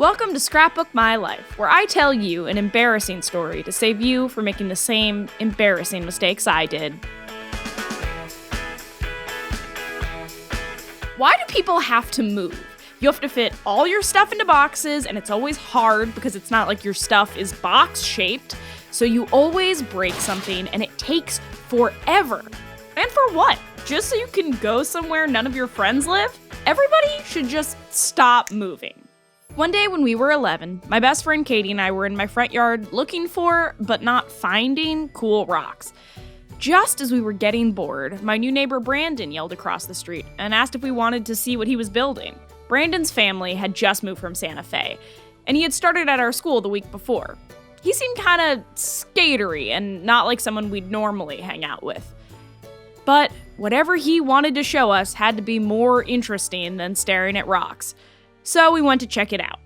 Welcome to Scrapbook My Life, where I tell you an embarrassing story to save you from making the same embarrassing mistakes I did. Why do people have to move? You have to fit all your stuff into boxes, and it's always hard because it's not like your stuff is box-shaped, so you always break something, and it takes forever. And for what? Just so you can go somewhere none of your friends live? Everybody should just stop moving. One day when we were 11, my best friend Katie and I were in my front yard looking for, but not finding, cool rocks. Just as we were getting bored, my new neighbor Brandon yelled across the street and asked if we wanted to see what he was building. Brandon's family had just moved from Santa Fe, and he had started at our school the week before. He seemed kind of skatery and not like someone we'd normally hang out with. But whatever he wanted to show us had to be more interesting than staring at rocks. So we went to check it out.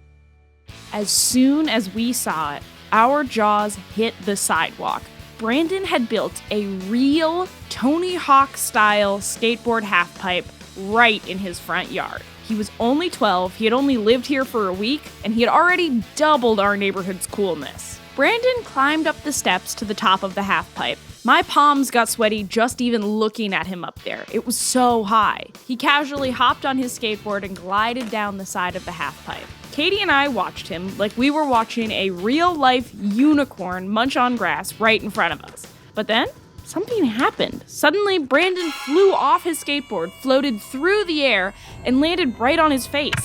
As soon as we saw it, our jaws hit the sidewalk. Brandon had built a real Tony Hawk-style skateboard halfpipe right in his front yard. He was only 12, he had only lived here for a week, and he had already doubled our neighborhood's coolness. Brandon climbed up the steps to the top of the halfpipe. My palms got sweaty just even looking at him up there. It was so high. He casually hopped on his skateboard and glided down the side of the halfpipe. Katie and I watched him like we were watching a real-life unicorn munch on grass right in front of us. But then, something happened. Suddenly, Brandon flew off his skateboard, floated through the air, and landed right on his face.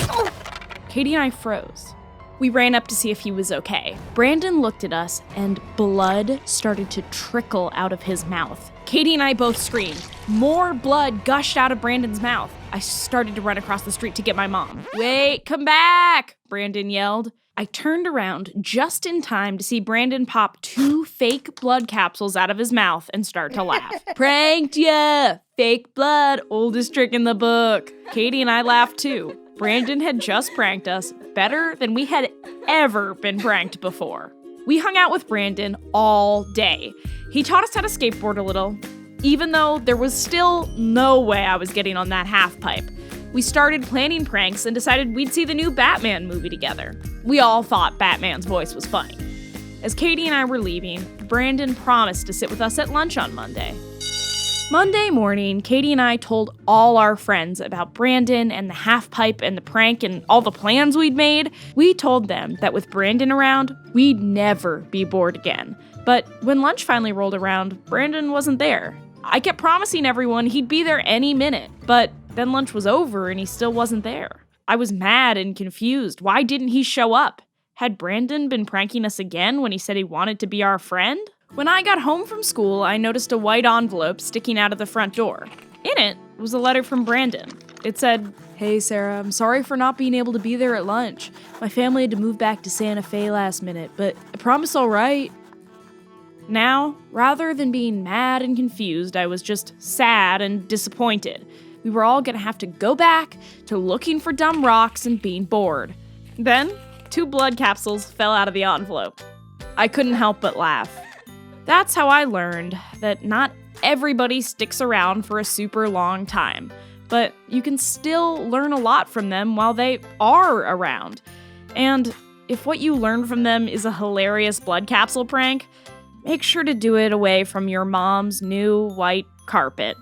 Katie and I froze. We ran up to see if he was okay. Brandon looked at us, and blood started to trickle out of his mouth. Katie and I both screamed. More blood gushed out of Brandon's mouth. I started to run across the street to get my mom. "Wait, come back!" Brandon yelled. I turned around just in time to see Brandon pop 2 fake blood capsules out of his mouth and start to laugh. "Pranked ya! Fake blood, oldest trick in the book." Katie and I laughed too. Brandon had just pranked us better than we had ever been pranked before. We hung out with Brandon all day. He taught us how to skateboard a little, even though there was still no way I was getting on that halfpipe. We started planning pranks and decided we'd see the new Batman movie together. We all thought Batman's voice was funny. As Katie and I were leaving, Brandon promised to sit with us at lunch on Monday. Monday morning, Katie and I told all our friends about Brandon and the halfpipe and the prank and all the plans we'd made. We told them that with Brandon around, we'd never be bored again. But when lunch finally rolled around, Brandon wasn't there. I kept promising everyone he'd be there any minute, but then lunch was over and he still wasn't there. I was mad and confused. Why didn't he show up? Had Brandon been pranking us again when he said he wanted to be our friend? When I got home from school, I noticed a white envelope sticking out of the front door. In it was a letter from Brandon. It said, "Hey Sarah, I'm sorry for not being able to be there at lunch. My family had to move back to Santa Fe last minute, but I promise I'll write." Now, rather than being mad and confused, I was just sad and disappointed. We were all gonna have to go back to looking for dumb rocks and being bored. Then, 2 blood capsules fell out of the envelope. I couldn't help but laugh. That's how I learned that not everybody sticks around for a super long time, but you can still learn a lot from them while they are around. And if what you learn from them is a hilarious blood capsule prank, make sure to do it away from your mom's new white carpet.